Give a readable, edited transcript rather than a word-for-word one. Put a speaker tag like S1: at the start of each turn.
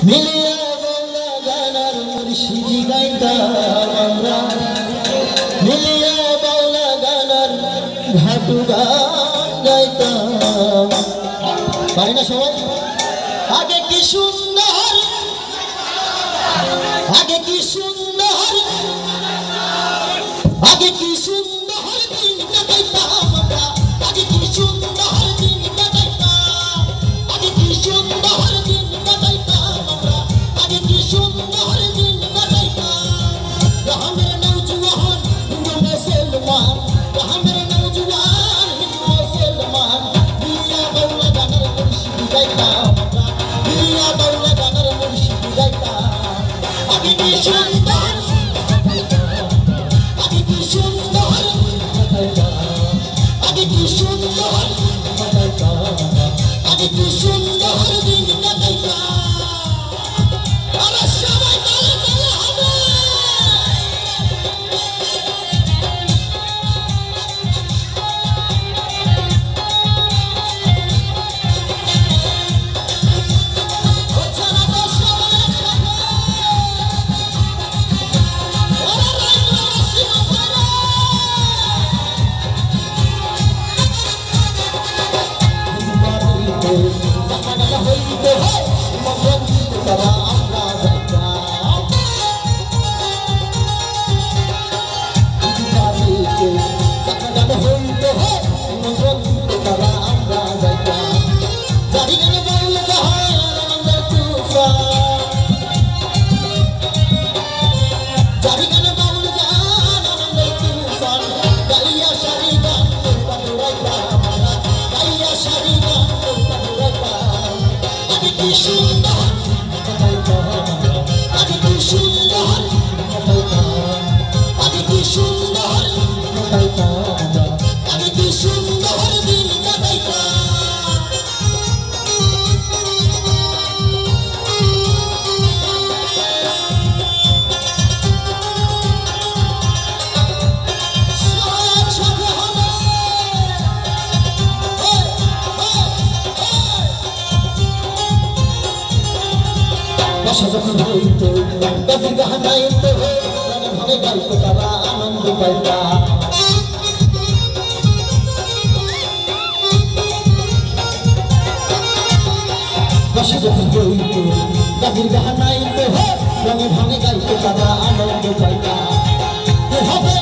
S1: মিলিয়া বাউলা গানার মুর্শিদি গাইতাম আমরা, মিলিয়া বাউলা গানার ঘাটু গান গাইতাম। পারি না সবাই? আগে কি সুন্দর, আগে কি সুন্দর, আগে কি সুন্দর দিন কাটাইতাম আমরা, আগে কি সুন্দর দিন কাটাইতাম, আগে কি সুন্দর দিন কাটাইতাম আমরা, আগে কি সুন্দর দিন কাটাইতাম। রহমের নওজওয়ান হিন্দু মুসলমান, রহমের নওজওয়ান হিন্দু মুসলমান, মিলিয়া বাউলা গানের মুর্শিদি গাইতাম আমরা, মিলিয়া বাউলা গানের মুর্শিদি গাইতাম। আগে কি সুন্দর, আগে কি সুন্দর, আগে কি সুন্দর, আগে কি সুন্দর দিন কাটাইতাম। আরে সবাই তালে তালে হবে। হচ্ছে না তো সবাই একসাথে। ওরে রাইতো রসিনা ভাইরা। জানালা হইতে হয় মগন তারা আমরা যাইতাম। বাড়িতে জানালা হইতে হয় মগন তারা আমরা যাইতাম। জারি গানে বাউল গাহার আনন্দের তুফান, জারি গানে বাউল গান আনন্দের তুফান, গাইয়া সারি গান নৌকা দৌড়াইতাম আমরা, গাইয়া সারি গান নৌকা দৌড়াইতাম। আগে কি সুন্দর, আগে কি সুন্দর, আগে কি সুন্দর, আগে কি সুন্দর দিন কাটাইতাম। সবাই একসাথে হবে। ওই, ওই, ওই। বাসা যখন হইতো গাছি গাহানাইতো, প্রাণে ভাবে গাইতো তারা আনন্দ পাইতাম। বাসা যখন হইতো গাছির গাহানাইতো, প্রাণে ভাবে গাইতো তারা আনন্দ পাইতাম। হবে